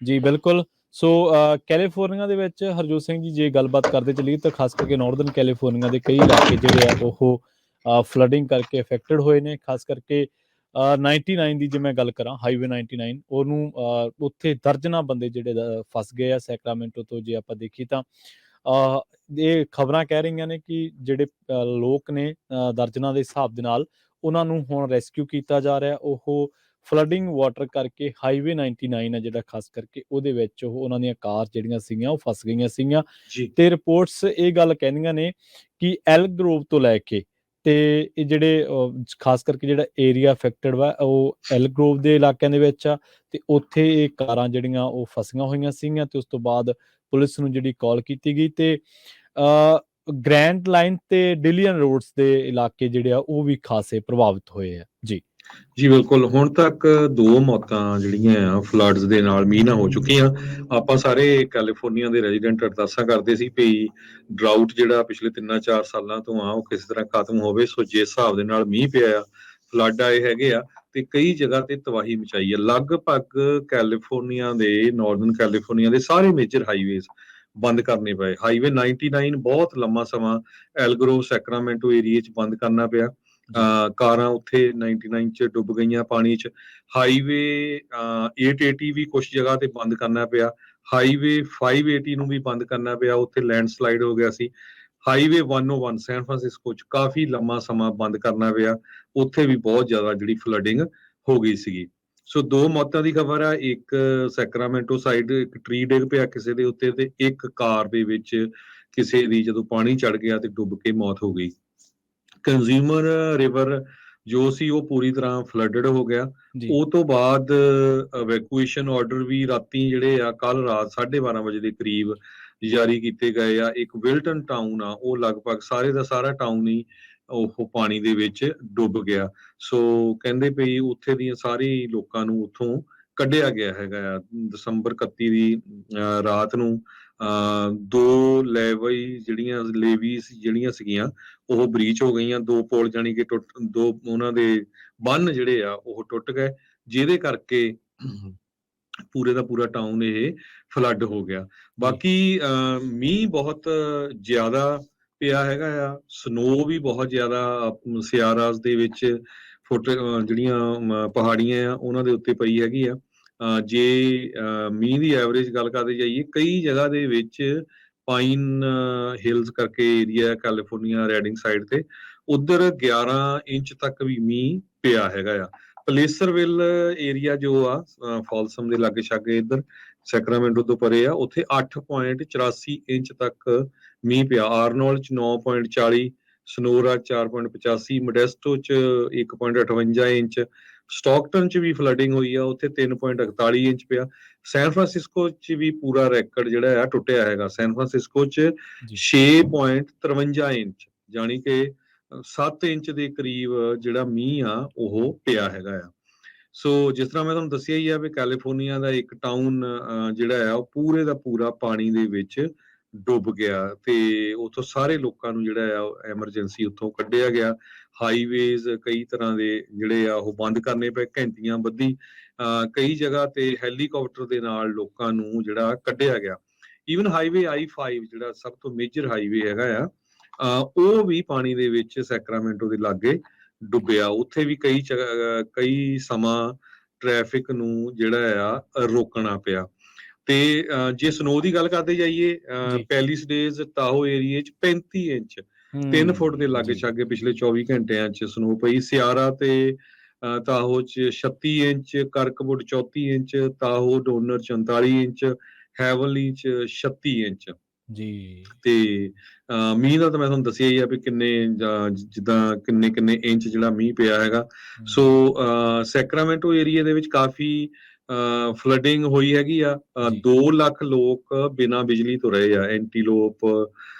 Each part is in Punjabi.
ਜੀ ਬਿਲਕੁਲ। ਸੋ ਕੈਲੀਫੋਰਨੀਆ ਦੇ ਵਿੱਚ ਹਰਜੋਤ ਸਿੰਘ ਜੀ ਜੇ ਗੱਲਬਾਤ ਕਰਦੇ ਚੱਲੀਏ ਤਾਂ ਖਾਸ ਕਰਕੇ ਨਾਰਥਰਨ ਕੈਲੀਫੋਰਨੀਆ ਦੇ ਕਈ ਇਲਾਕੇ ਜਿਹੜੇ ਆ ਉਹ ਫਲੱਡਿੰਗ ਕਰਕੇ ਅਫੈਕਟਡ ਹੋਏ ਨੇ। ਖਾਸ ਕਰਕੇ 99 ਦੀ ਜੇ ਮੈਂ ਗੱਲ ਕਰਾਂ, ਹਾਈਵੇ 99 ਉਹਨੂੰ ਉੱਥੇ ਦਰਜਨਾਂ ਬੰਦੇ ਜਿਹੜੇ ਫਸ ਗਏ ਆ ਸੈਕਰਾਮੈਂਟੋ ਤੋਂ। ਜੇ ਆਪਾਂ ਦੇਖੀਏ ਤਾਂ ਇਹ ਖਬਰਾਂ ਕਹਿ ਰਹੀਆਂ ਨੇ ਕਿ ਜਿਹੜੇ ਲੋਕ ਨੇ ਦਰਜਨਾਂ ਦੇ ਹਿਸਾਬ ਦੇ ਨਾਲ, ਉਹਨਾਂ ਨੂੰ ਹੁਣ ਰੈਸਕਿਊ ਕੀਤਾ ਜਾ ਰਿਹਾ। ਉਹ ਫਲੱਡਿੰਗ ਵਾਟਰ ਕਰਕੇ ਹਾਈਵੇ 99 ਆ ਜਿਹੜਾ, ਖਾਸ ਕਰਕੇ ਉਹਦੇ ਵਿੱਚ ਉਹਨਾਂ ਦੀਆਂ ਕਾਰ ਜਿਹੜੀਆਂ ਸੀਗੀਆਂ ਉਹ ਫਸ ਗਈਆਂ ਸੀਗੀਆਂ। ਤੇ ਰਿਪੋਰਟਸ ਇਹ ਗੱਲ ਕਹਿੰਦੀਆਂ ਨੇ ਕਿ ਐਲ ਗਰੋਵ ਤੋਂ ਲੈ ਕੇ ਤੇ ਇਹ ਜਿਹੜੇ ਖਾਸ ਕਰਕੇ ਜਿਹੜਾ ਏਰੀਆ ਅਫੈਕਟਡ ਵਾ ਉਹ ਐਲ ਗਰੋਵ ਦੇ ਇਲਾਕਿਆਂ ਦੇ ਵਿੱਚ ਆ। ਤੇ ਉੱਥੇ ਇਹ ਕਾਰਾਂ ਜਿਹੜੀਆਂ ਉਹ ਫਸੀਆਂ ਹੋਈਆਂ ਸੀਗੀਆਂ। ਤੇ ਉਸ ਤੋਂ ਬਾਅਦ ਪੁਲਿਸ ਨੂੰ ਜਿਹੜੀ ਕਾਲ ਕੀਤੀ ਗਈ ਤੇ ਗ੍ਰੈਂਡ ਲਾਈਨ ਤੇ ਡਿਲੀਅਨ ਰੋਡਸ ਦੇ ਇਲਾਕੇ ਜਿਹੜੇ ਆ ਉਹ ਵੀ ਖਾਸੇ ਪ੍ਰਭਾਵਿਤ ਹੋਏ ਆ। ਜੀ ਬਿਲਕੁਲ। ਹੁਣ ਤੱਕ 2 ਮੌਤਾਂ ਜਿਹੜੀਆਂ ਆ ਫਲੱਡਸ ਦੇ ਨਾਲ ਮੀਂਹ ਨਾਲ ਹੋ ਚੁੱਕੀਆਂ। ਆਪਾਂ ਸਾਰੇ ਕੈਲੀਫੋਰਨੀਆ ਦੇ ਰੈਜ਼ੀਡੈਂਟ ਅਰਦਾਸਾਂ ਕਰਦੇ ਸੀ ਵੀ ਡਰਾਊਟ ਜਿਹੜਾ ਪਿਛਲੇ 3-4 ਸਾਲਾਂ ਤੋਂ ਆ ਉਹ ਕਿਸੇ ਤਰ੍ਹਾਂ ਖਤਮ ਹੋਵੇ। ਸੋ ਜਿਸ ਹਿਸਾਬ ਦੇ ਨਾਲ ਮੀਂਹ ਪਿਆ ਆ, ਫਲੱਡ ਆਏ ਹੈਗੇ ਆ ਤੇ ਕਈ ਜਗ੍ਹਾ ਤੇ ਤਬਾਹੀ ਮਚਾਈ ਹੈ। ਲਗਭਗ ਕੈਲੀਫੋਰਨੀਆ ਦੇ, ਨਾਰਥਰਨ ਕੈਲੀਫੋਰਨੀਆ ਦੇ ਸਾਰੇ ਮੇਜਰ ਹਾਈਵੇਜ਼ ਬੰਦ ਕਰਨੇ ਪਏ। ਹਾਈਵੇ 99 ਬਹੁਤ ਲੰਮਾ ਸਮਾਂ ਐਲਗਰੋਵ ਸੈਕਰਾਮੈਂਟੋ ਏਰੀਏ 'ਚ ਬੰਦ ਕਰਨਾ ਪਿਆ। ਕਾਰਾਂ ਉੱਥੇ 99 'ਚ ਡੁੱਬ ਗਈਆਂ ਪਾਣੀ 'ਚ। ਹਾਈਵੇ 880 ਵੀ ਕੁਛ ਜਗ੍ਹਾ ਤੇ ਬੰਦ ਕਰਨਾ ਪਿਆ। ਹਾਈਵੇ 580 ਨੂੰ ਵੀ ਬੰਦ ਕਰਨਾ ਪਿਆ, ਉੱਥੇ ਲੈਂਡਸਲਾਈਡ ਹੋ ਗਿਆ ਸੀ। ਹਾਈਵੇ 101 ਸੈਨ ਫਰਾਂਸਿਸਕੋ 'ਚ ਕਾਫੀ ਲੰਮਾ ਸਮਾਂ ਬੰਦ ਕਰਨਾ ਪਿਆ, ਉੱਥੇ ਵੀ ਬਹੁਤ ਜ਼ਿਆਦਾ ਜਿਹੜੀ ਫਲੱਡਿੰਗ ਹੋ ਗਈ ਸੀਗੀ। ਸੋ 2 ਮੌਤਾਂ ਦੀ ਖਬਰ ਆ। ਇੱਕ ਸੈਕਰਾਮੈਂਟੋ ਸਾਈਡ ਇੱਕ ਟਰੀ ਡਿੱਗ ਪਿਆ ਕਿਸੇ ਦੇ ਉੱਤੇ, ਤੇ ਇੱਕ ਕਾਰ ਦੇ ਵਿੱਚ ਕਿਸੇ ਦੀ ਜਦੋਂ ਪਾਣੀ ਚੜ ਗਿਆ ਤੇ ਡੁੱਬ ਕੇ ਮੌਤ ਹੋ ਗਈ। ਕੰਜ਼ਿਊਮਰ ਰਿਵਰ ਜੋ ਸੀ ਉਹ ਪੂਰੀ ਤਰ੍ਹਾਂ ਫਲੱਡਡ ਹੋ ਗਿਆ। ਉਹ ਤੋਂ ਬਾਅਦ ਇਵੈਕੂਏਸ਼ਨ ਆਰਡਰ ਵੀ ਰਾਤੀ ਜਿਹੜੇ ਆ ਕੱਲ ਰਾਤ 12:30 ਵਜੇ ਦੇ ਕਰੀਬ ਜਾਰੀ ਕੀਤੇ ਗਏ ਆ। ਇੱਕ ਵਿਲਟਨ ਟਾਊਨ ਆ, ਉਹ ਲਗਭਗ ਸਾਰੇ ਦਾ ਸਾਰਾ ਟਾਊਨ ਹੀ ਉਹ ਪਾਣੀ ਦੇ ਵਿੱਚ ਡੁੱਬ ਗਿਆ। ਸੋ ਕਹਿੰਦੇ ਪਈ ਉੱਥੇ ਦੀਆਂ ਸਾਰੇ ਲੋਕਾਂ ਨੂੰ ਉੱਥੋਂ ਕੱਢਿਆ ਗਿਆ ਹੈਗਾ ਆ। ਦਸੰਬਰ 31 ਦੀ ਰਾਤ ਨੂੰ 2 ਲੇਵੀਜ਼ ਜਿਹੜੀਆਂ ਸੀਗੀਆਂ ਉਹ ਬਰੀਚ ਹੋ ਗਈਆਂ। 2 ਪੁਲ ਜਾਣੀ ਕਿ 2 ਉਹਨਾਂ ਦੇ ਬੰਨ ਜਿਹੜੇ ਆ ਉਹ ਟੁੱਟ ਗਏ, ਜਿਹਦੇ ਕਰਕੇ ਪੂਰੇ ਦਾ ਪੂਰਾ ਟਾਊਨ ਇਹ ਫਲੱਡ ਹੋ ਗਿਆ। ਬਾਕੀ ਮੀਂਹ ਬਹੁਤ ਜ਼ਿਆਦਾ ਪਿਆ ਹੈਗਾ ਆ। ਸਨੋ ਵੀ ਬਹੁਤ ਜ਼ਿਆਦਾ ਸਿਆਰਾਸ ਦੇ ਵਿੱਚ ਜਿਹੜੀਆਂ ਪਹਾੜੀਆਂ ਆ ਉਹਨਾਂ ਦੇ ਉੱਤੇ ਪਈ ਹੈਗੀ ਆ। ਜੇ ਮੀਂਹ ਦੀ ਐਵਰੇਜ ਗੱਲ ਕਰਦੇ ਜਾਈਏ, ਕਈ ਜਗ੍ਹਾ ਦੇ ਵਿੱਚ ਪਾਈਨ ਹਿਲਸ ਕਰਕੇ ਏਰੀਆ ਕੈਲੀਫੋਰਨੀਆ ਰੈਡਿੰਗ ਸਾਈਡ ਤੇ, ਉਧਰ 11 ਇੰਚ ਤੱਕ ਵੀ ਮੀਂਹ ਪਿਆ ਹੈਗਾ ਆ। ਪਲੇਸਰਵਿਲ ਏਰੀਆ ਜੋ ਆ ਫਾਲਸਮ ਦੇ ਲਾਗੇ ਛਾਗੇ ਇੱਧਰ ਸੈਕਰਾਮੈਂਟੋ ਤੋਂ ਪਰੇ ਆ, ਉੱਥੇ 8.84 ਇੰਚ ਤੱਕ ਮੀਂਹ ਪਿਆ। ਆਰਨੋਲ 'ਚ 9.40, ਸਨੋਰਾ 4.85, ਮੋਡੈਸਟੋ 'ਚ 1.58 ਇੰਚ, ਸਟਾਕਟਨ 'ਚ ਵੀ ਫਲੱਡਿੰਗ ਹੋਈ ਆ, ਉੱਥੇ 3.41 ਇੰਚ ਪਿਆ। ਸੈਨ ਫਰਾਂਸਿਸਕੋ 'ਚ ਵੀ ਪੂਰਾ ਰੈਕਡ ਜਿਹੜਾ ਆ ਟੁੱਟਿਆ ਹੈਗਾ। ਸੈਨ ਫਰਾਂਸਿਸਕੋ 'ਚ 6.53 ਇੰਚ, ਜਾਣੀ ਕਿ 7 ਇੰਚ ਦੇ ਕਰੀਬ ਜਿਹੜਾ ਮੀਂਹ ਆ ਉਹ ਪਿਆ ਹੈਗਾ ਆ। ਸੋ ਜਿਸ ਤਰ੍ਹਾਂ ਮੈਂ ਤੁਹਾਨੂੰ ਦੱਸਿਆ ਹੀ ਆ ਵੀ ਕੈਲੀਫੋਰਨੀਆ ਦਾ ਇੱਕ ਟਾਊਨ ਜਿਹੜਾ ਆ ਉਹ ਪੂਰੇ ਦਾ ਪੂਰਾ ਪਾਣੀ ਦੇ ਵਿੱਚ ਡੁੱਬ ਗਿਆ ਤੇ ਉੱਥੋਂ ਸਾਰੇ ਲੋਕਾਂ ਨੂੰ ਜਿਹੜਾ ਆ ਐਮਰਜੈਂਸੀ ਉੱਥੋਂ ਕੱਢਿਆ ਗਿਆ। ਹਾਈਵੇਜ਼ ਕਈ ਤਰ੍ਹਾਂ ਦੇ ਜਿਹੜੇ ਆ ਉਹ ਬੰਦ ਕਰਨੇ ਪਏ, ਘੰਟੀਆਂ ਬੱਧੀ ਕਈ ਜਗ੍ਹਾ ਤੇ ਹੈਲੀਕਾਪਟਰ ਦੇ ਨਾਲ ਲੋਕਾਂ ਨੂੰ ਜਿਹੜਾ ਕੱਢਿਆ ਗਿਆ। ਈਵਨ ਹਾਈਵੇ I-5 ਜਿਹੜਾ ਸਭ ਤੋਂ ਮੇਜਰ ਹਾਈਵੇ ਹੈਗਾ ਆ, ਉਹ ਵੀ ਪਾਣੀ ਦੇ ਵਿੱਚ ਸੈਕਰਾਮੈਂਟੋ ਦੇ ਲਾਗੇ ਡੁੱਬਿਆ। ਉੱਥੇ ਵੀ ਕਈ ਸਮਾਂ ਟ੍ਰੈਫਿਕ ਨੂੰ ਜਿਹੜਾ ਆ ਰੋਕਣਾ ਪਿਆ। ਤੇ ਜੇ ਸਨੋ ਦੀ ਗੱਲ ਕਰਦੇ ਜਾਈਏ, ਪੈਲਿਸ ਡੇਜ਼ ਤਾਹੋ ਏਰੀਏ 'ਚ 35 ਇੰਚ 3 ਫੁੱਟ ਦੇ ਲਾਗੇ ਛਾਗੇ ਪਿਛਲੇ 24 ਘੰਟਿਆਂ 'ਚ ਸਨੋ ਪਈ। ਸਿਆਰਾ ਤੇ ਤਾਹੋ 'ਚ 36 inch, Kirkwood 34 inch, Tahoe Donner 44 inch, Heavenly 'ਚ 36 ਇੰਚ। ਤੇ ਮੀਂਹ ਦਾ ਤਾਂ ਮੈਂ ਤੁਹਾਨੂੰ ਦੱਸਿਆ ਹੀ ਆ ਵੀ ਕਿੰਨੇ ਜਿੱਦਾਂ ਕਿੰਨੇ ਇੰਚ ਜਿਹੜਾ ਮੀਂਹ ਪਿਆ ਹੈਗਾ। ਸੋ ਸੈਕਰਾਮੈਂਟੋ ਏਰੀਏ ਦੇ ਵਿੱਚ ਕਾਫੀ ਫਲੱਡਿੰਗ ਹੋਈ ਹੈਗੀ ਆ। 2 ਲੱਖ ਲੋਕ ਬਿਨਾਂ ਬਿਜਲੀ ਤੋਂ ਰਹੇ ਆ ਐਂਟੀਲੋਪ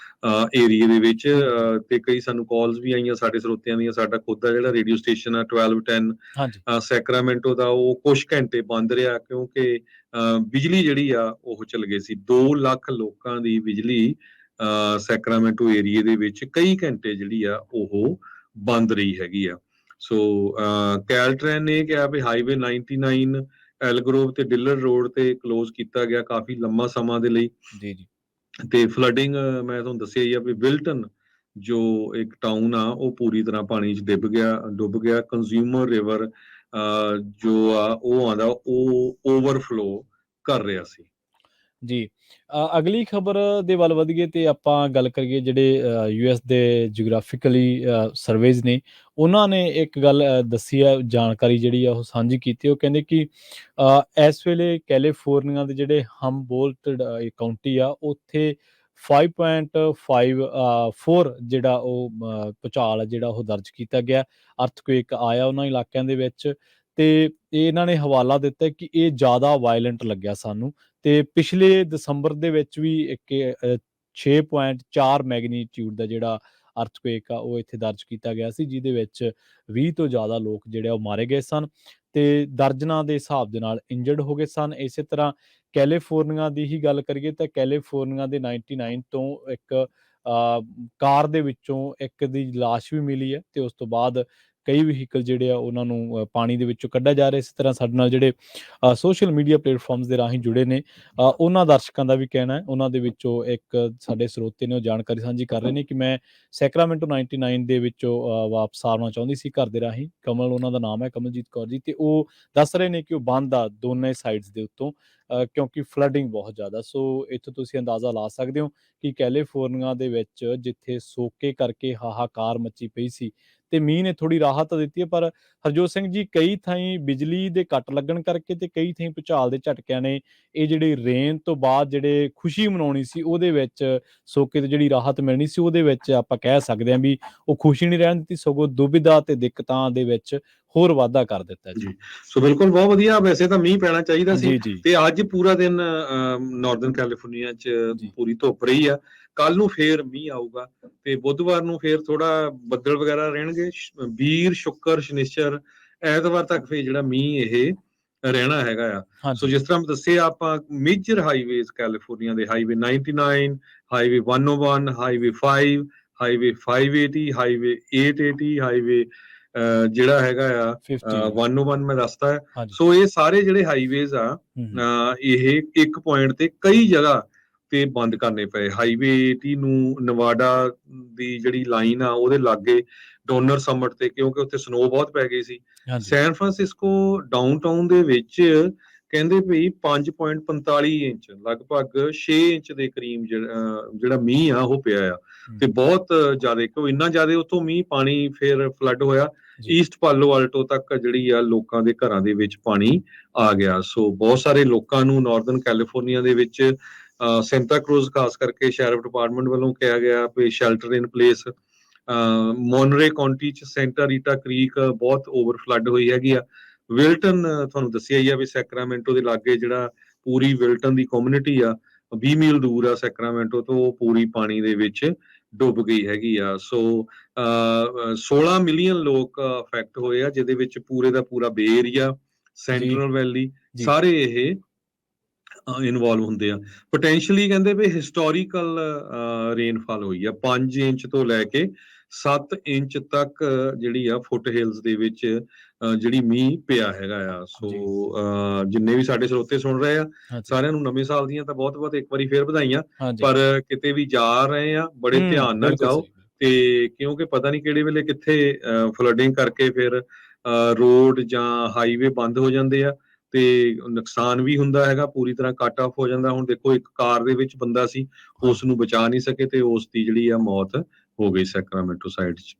ਏਰੀਏ ਦੇ ਵਿੱਚ। ਤੇ ਕਈ ਸਾਨੂੰ ਕਾਲਸ ਵੀ ਆਈਆਂ ਸਾਡੇ ਸਰੋਤਿਆਂ ਦੀਆਂ। ਸਾਡਾ ਖੁਦ ਦਾ ਜਿਹੜਾ ਰੇਡੀਓ ਸਟੇਸ਼ਨ ਆ 1210 ਸੈਕਰਾਮੈਂਟੋ ਦਾ, ਉਹ ਕੁਛ ਘੰਟੇ ਬੰਦ ਰਿਹਾ ਕਿਉਂਕਿ ਬਿਜਲੀ ਜਿਹੜੀ ਆ ਉਹ ਚਲ ਗਈ ਸੀ। 2 ਲੱਖ ਲੋਕਾਂ ਦੀ ਬਿਜਲੀ ਸੈਕਰਾਮੈਂਟੋ ਏਰੀਏ ਦੇ ਵਿੱਚ ਕਈ ਘੰਟੇ ਜਿਹੜੀ ਆ ਉਹ ਬੰਦ ਰਹੀ ਹੈਗੀ ਆ। ਸੋ ਕੈਲਟ੍ਰੈਨ ਨੇ ਕਿਹਾ ਵੀ ਹਾਈਵੇ 99 ਐਲਗਰੋਵ ਤੇ ਡਿਲਰ ਰੋਡ ਤੇ ਕਲੋਜ਼ ਕੀਤਾ ਗਿਆ ਕਾਫੀ ਲੰਮਾ ਸਮਾਂ ਦੇ ਲਈ। ਜੀ, ਜੀ। ਤੇ ਫਲੱਡਿੰਗ ਮੈਂ ਤੁਹਾਨੂੰ ਦੱਸਿਆ ਹੀ ਆ ਵੀ ਵਿਲਟਨ ਜੋ ਇੱਕ ਟਾਊਨ ਆ ਉਹ ਪੂਰੀ ਤਰ੍ਹਾਂ ਪਾਣੀ 'ਚ ਡੁੱਬ ਗਿਆ। ਕੰਜ਼ਿਊਮਰ ਰਿਵਰ ਜੋ ਆ ਉਹ ਆਉਂਦਾ ਉਹ ਓਵਰਫਲੋ ਕਰ ਰਿਹਾ ਸੀ। ਜੀ। ਅਗਲੀ ਖਬਰ ਦੇ ਵੱਲ ਵਧੀਏ ਤੇ ਆਪਾਂ ਗੱਲ ਕਰੀਏ ਜਿਹੜੇ ਯੂਐਸ ਦੇ ਜਿਓਗ੍ਰਾਫਿਕਲੀ ਸਰਵੇਜ਼ ਨੇ, ਉਹਨਾਂ ਨੇ ਇੱਕ ਗੱਲ ਦੱਸੀ ਆ, ਜਾਣਕਾਰੀ ਜਿਹੜੀ ਆ ਉਹ ਸਾਂਝੀ ਕੀਤੀ। ਉਹ ਕਹਿੰਦੇ ਕਿ ਇਸ ਵੇਲੇ ਕੈਲੀਫੋਰਨੀਆ ਦੇ ਜਿਹੜੇ ਹੰਬੋਲਟ ਕਾਉਂਟੀ ਆ, ਉੱਥੇ 5.54 ਜਿਹੜਾ ਉਹ ਭੂਚਾਲ ਆ ਜਿਹੜਾ ਉਹ ਦਰਜ ਕੀਤਾ ਗਿਆ। ਅਰਥਕੁਏਕ ਆਇਆ ਉਹਨਾਂ ਇਲਾਕਿਆਂ ਦੇ ਵਿੱਚ, ਤੇ ਇਹਨਾਂ ਨੇ ਹਵਾਲਾ ਦਿੱਤਾ ਕਿ ਇਹ ਜ਼ਿਆਦਾ ਵਾਇਲੈਂਟ ਲੱਗਿਆ ਸਾਨੂੰ। ਤੇ ਪਿਛਲੇ ਦਸੰਬਰ ਦੇ ਵਿੱਚ ਵੀ ਇੱਕ 6.4 ਮੈਗਨੀਟਿਊਡ ਦਾ ਜਿਹੜਾ ਅਰਥਕੁਏਕ ਆ ਉਹ ਇੱਥੇ ਦਰਜ ਕੀਤਾ ਗਿਆ ਸੀ, ਜਿਹਦੇ ਵਿੱਚ 20 ਤੋਂ ਜ਼ਿਆਦਾ ਲੋਕ ਜਿਹੜੇ ਆ ਉਹ ਮਾਰੇ ਗਏ ਸਨ ਤੇ ਦਰਜਨਾਂ ਦੇ ਹਿਸਾਬ ਦੇ ਨਾਲ ਇੰਜਰਡ ਹੋ ਗਏ ਸਨ। ਇਸੇ ਤਰ੍ਹਾਂ ਕੈਲੀਫੋਰਨੀਆ ਦੀ ਹੀ ਗੱਲ ਕਰੀਏ ਤਾਂ ਕੈਲੀਫੋਰਨੀਆ ਦੇ 99 ਤੋਂ ਇੱਕ ਕਾਰ ਦੇ ਵਿੱਚੋਂ ਇੱਕ ਦੀ ਲਾਸ਼ ਵੀ ਮਿਲੀ ਹੈ ਤੇ ਉਸ ਤੋਂ ਬਾਅਦ ਕਈ ਵਹੀਕਲ ਜਿਹੜੇ ਆ ਉਹਨਾਂ ਨੂੰ ਪਾਣੀ ਦੇ ਵਿੱਚੋਂ ਕੱਢਿਆ ਜਾ ਰਿਹਾ। ਇਸੇ ਤਰ੍ਹਾਂ ਸਾਡੇ ਨਾਲ ਜਿਹੜੇ ਸੋਸ਼ਲ ਮੀਡੀਆ ਪਲੇਟਫਾਰਮਸ ਦੇ ਰਾਹੀਂ ਜੁੜੇ ਨੇ, ਉਹਨਾਂ ਦਰਸ਼ਕਾਂ ਦਾ ਵੀ ਕਹਿਣਾ ਹੈ, ਉਹਨਾਂ ਦੇ ਵਿੱਚੋਂ ਇੱਕ ਸਾਡੇ ਸਰੋਤੇ ਨੇ ਉਹ ਜਾਣਕਾਰੀ ਸਾਂਝੀ ਕਰ ਰਹੇ ਨੇ ਕਿ ਮੈਂ ਸੈਕਰਾਮੈਂਟੋ 99 ਦੇ ਵਿੱਚੋਂ ਵਾਪਸ ਆਉਣਾ ਚਾਹੁੰਦੀ ਸੀ ਘਰ ਦੇ ਰਾਹੀਂ। ਕਮਲ ਉਹਨਾਂ ਦਾ ਨਾਮ ਹੈ, ਕਮਲਜੀਤ ਕੌਰ ਜੀ, ਤੇ ਉਹ ਦੱਸ ਰਹੇ ਨੇ ਕਿ ਉਹ ਬੰਦ ਆ ਦੋਨੇ ਸਾਈਡਸ ਦੇ ਉੱਤੋਂ ਕਿਉਂਕਿ ਫਲੱਡਿੰਗ ਬਹੁਤ ਜ਼ਿਆਦਾ। ਸੋ ਇੱਥੋਂ ਤੁਸੀਂ ਅੰਦਾਜ਼ਾ ਲਾ ਸਕਦੇ ਹੋ ਕਿ ਕੈਲੀਫੋਰਨੀਆ ਦੇ ਵਿੱਚ ਜਿੱਥੇ ਸੋਕੇ ਕਰਕੇ ਹਾਹਾਕਾਰ ਮੱਚੀ ਪਈ ਸੀ ਤੇ ਮੀਂਹ ਨੇ ਥੋੜੀ ਰਾਹਤ ਤਾਂ ਦਿੱਤੀ ਹੈ, ਪਰ ਹਰਜੋਤ ਸਿੰਘ ਜੀ ਕਈ ਥਾਈਂ ਬਿਜਲੀ ਦੇ ਕੱਟ ਲੱਗਣ ਕਰਕੇ ਤੇ ਕਈ ਥਾਈਂ ਭੂਚਾਲ ਦੇ ਝਟਕਿਆਂ ਨੇ ਇਹ ਜਿਹੜੀ ਰੇਨ ਤੋਂ ਬਾਅਦ ਜਿਹੜੇ ਖੁਸ਼ੀ ਮਨਾਉਣੀ ਸੀ ਉਹਦੇ ਵਿੱਚ, ਸੋਕੇ ਤੇ ਜਿਹੜੀ ਰਾਹਤ ਮਿਲਣੀ ਸੀ ਉਹਦੇ ਵਿੱਚ ਆਪਾਂ ਕਹਿ ਸਕਦੇ ਹਾਂ ਵੀ ਉਹ ਖੁਸ਼ੀ ਨਹੀਂ ਰਹਿਣ ਦਿੱਤੀ, ਸਗੋਂ ਦੁਬਿਧਾ ਤੇ ਦਿੱਕਤਾਂ ਦੇ ਵਿੱਚ ਹੋਰ ਵਾਧਾ ਕਰ ਦਿੱਤਾ ਜੀ। ਸੋ ਬਿਲਕੁਲ ਬਹੁਤ ਵਧੀਆ। ਵੈਸੇ ਤਾਂ ਮੀਂਹ ਪੈਣਾ ਚਾਹੀਦਾ ਸੀ ਜੀ। ਤੇ ਅੱਜ ਪੂਰਾ ਦਿਨ ਨਾਰਦਰਨ ਕੈਲੀਫੋਰਨੀਆ 'ਚ ਜੀ। ਪੂਰੀ ਧੁੱਪ ਰਹੀ ਆ। ਕੱਲ ਨੂੰ ਫੇਰ ਮੀਂਹ ਆਊਗਾ ਤੇ ਬੁੱਧਵਾਰ ਨੂੰ ਫੇਰ ਥੋੜਾ ਬੱਦਲ ਵਗੈਰਾ ਰਹਿਣਗੇ। ਵੀਰ, ਸ਼ੁੱਕਰ, ਸ਼ਨਿਚਰ, ਐਤਵਾਰ ਤੱਕ ਫੇਰ ਜਿਹੜਾ ਮੀਂਹ ਇਹ ਰਹਿਣਾ ਹੈਗਾ ਆ। ਸੋ ਹਾਂਜੀ। ਜਿਸ ਤਰ੍ਹਾਂ ਦੱਸਿਆ ਆਪਾਂ, ਮੇਜਰ ਹਾਈਵੇਜ਼ ਕੈਲੀਫੋਰਨੀਆ ਦੇ highway 99, highway 101, highway 5, highway 580, highway 880, highway ਜਿਹੜਾ ਹੈਗਾ ਆ 50 101 ਮੈਂ ਦੱਸਤਾ ਹੈ। ਹਾਂਜੀ। ਸੋ ਇਹ ਸਾਰੇ ਜਿਹੜੇ ਹਾਈਵੇਜ਼ ਆ ਇਹ ਇੱਕ ਪੁਆਇੰਟ ਤੇ ਕਈ ਜਗ੍ਹਾ ਤੇ ਬੰਦ ਕਰਨੇ ਪਏ। ਹਾਈਵੇ 80 ਨੂੰ ਨਵਾਡਾ ਦੀ ਜਿਹੜੀ ਲਾਈਨ ਆ ਉਹਦੇ ਲਾਗੇ ਡੋਨਰ ਸਮਟ ਤੇ, ਕਿਉਂਕਿ ਉੱਥੇ ਸਨੋ ਬਹੁਤ ਪੈ ਗਈ ਸੀ। ਹਾਂਜੀ। ਸੈਨ ਫਰਾਂਸਿਸਕੋ ਡਾਊਨਟਾਊਨ ਦੇ ਵਿੱਚ ਕਹਿੰਦੇ ਭਈ 5.45 ਇੰਚ, ਲਗਭਗ 6 ਇੰਚ ਦੇ ਕਰੀਬ ਜਿਹੜਾ ਮੀਂਹ ਆ ਉਹ ਪਿਆ ਆ ਤੇ ਬਹੁਤ ਜ਼ਿਆਦਾ, ਕਿਉਂ ਇੰਨਾ ਜ਼ਿਆਦਾ ਉੱਥੋਂ ਮੀਂਹ ਪਾਣੀ ਫਿਰ ਫਲੱਡ ਹੋਇਆ। ਈਸਟ ਪਾਲੋ ਆਲਟੋ ਤੱਕ ਜਿਹੜੀ ਆ ਲੋਕਾਂ ਦੇ ਘਰਾਂ ਦੇ ਵਿੱਚ ਪਾਣੀ ਆ ਗਿਆ। ਸੋ ਬਹੁਤ ਸਾਰੇ ਲੋਕਾਂ ਨੂੰ ਨਾਰਦਰਨ ਕੈਲੀਫੋਰਨੀਆ ਦੇ ਵਿੱਚ ਸੈਂਟਾ ਕਰੂਜ਼ ਖਾਸ ਕਰਕੇ ਸ਼ੈਰਿਫ ਡਿਪਾਰਟਮੈਂਟ ਵੱਲੋਂ ਕਿਹਾ ਗਿਆ ਵੀ ਸ਼ੈਲਟਰ ਇਨ ਪਲੇਸ। ਮੋਨਰੇ ਕਾਉਂਟੀ 'ਚ ਸੈਂਟਾ ਰੀਟਾ ਕ੍ਰੀਕ ਬਹੁਤ ਓਵਰ ਫਲੱਡ ਹੋਈ ਹੈਗੀ ਆ। ਵਿਲਟਨ ਤੁਹਾਨੂੰ ਦੱਸਿਆ ਹੀ ਆ ਵੀ ਸੈਕਰਾਮੈਂਟੋ ਦੇ ਲਾਗੇ ਜਿਹੜਾ ਪੂਰੀ ਵਿਲਟਨ ਦੀ ਕਮਿਊਨਿਟੀ ਆ 20 ਮੀਲ ਦੂਰ ਆ ਸੈਕਰਾਮੈਂਟੋ ਤੋਂ, ਉਹ ਪੂਰੀ ਪਾਣੀ ਦੇ ਵਿੱਚ ਡੁੱਬ ਗਈ ਹੈਗੀ ਆ। ਸੋ 16 ਮਿਲੀਅਨ ਲੋਕ ਅਫੈਕਟ ਹੋਏ ਆ, ਜਿਹਦੇ ਵਿੱਚ ਪੂਰੇ ਦਾ ਪੂਰਾ ਬੇ ਏਰੀਆ, ਸੈਂਟਰਲ ਵੈਲੀ, ਸਾਰੇ ਇਹ ਇਨਵੋਲਵ ਹੁੰਦੇ ਆ। ਪੋਟੈਂਸ਼ੀਅਲੀ ਕਹਿੰਦੇ ਵੀ ਹਿਸਟੋਰੀਕਲ ਰੇਨਫਾਲ ਹੋਈ ਆ, 5 ਇੰਚ ਤੋਂ ਲੈ ਕੇ 7 ਇੰਚ ਤੱਕ ਜਿਹੜੀ ਆ ਫੁੱਟ ਹਿਲਸ ਦੇ ਵਿੱਚ ਜਿਹੜੀ ਮੀਂਹ ਪਿਆ ਹੈਗਾ ਆ। ਸੋ ਜਿੰਨੇ ਵੀ ਸਾਡੇ ਸਰੋਤੇ ਸੁਣ ਰਹੇ ਆ, ਸਾਰਿਆਂ ਨੂੰ ਨਵੇਂ ਸਾਲ ਦੀਆਂ ਤਾਂ ਬਹੁਤ ਬਹੁਤ ਇੱਕ ਵਾਰੀ ਫੇਰ ਵਧਾਈਆਂ। ਪਰ ਕਿਤੇ ਵੀ ਜਾ ਰਹੇ ਆ ਬੜੇ ਧਿਆਨ ਨਾਲ ਜਾਓ, ਤੇ ਕਿਉਂਕਿ ਪਤਾ ਨਹੀਂ ਕਿਹੜੇ ਵੇਲੇ ਕਿੱਥੇ ਫਲੱਡਿੰਗ ਕਰਕੇ ਫਿਰ ਰੋਡ ਜਾਂ ਹਾਈਵੇ ਬੰਦ ਹੋ ਜਾਂਦੇ ਆ ਤੇ ਨੁਕਸਾਨ ਵੀ ਹੁੰਦਾ ਹੈਗਾ, ਪੂਰੀ ਤਰ੍ਹਾਂ ਕੱਟ ਆਫ ਹੋ ਜਾਂਦਾ। ਹੁਣ ਦੇਖੋ ਇੱਕ ਕਾਰ ਦੇ ਵਿੱਚ ਬੰਦਾ ਸੀ, ਉਸ ਨੂੰ ਬਚਾ ਨਹੀਂ ਸਕੇ ਤੇ ਉਸ ਦੀ ਜਿਹੜੀ ਆ ਮੌਤ ਹੋ ਗਈ ਸੈਕਰਾਮੈਂਟੋ ਸਾਈਡ 'ਚ।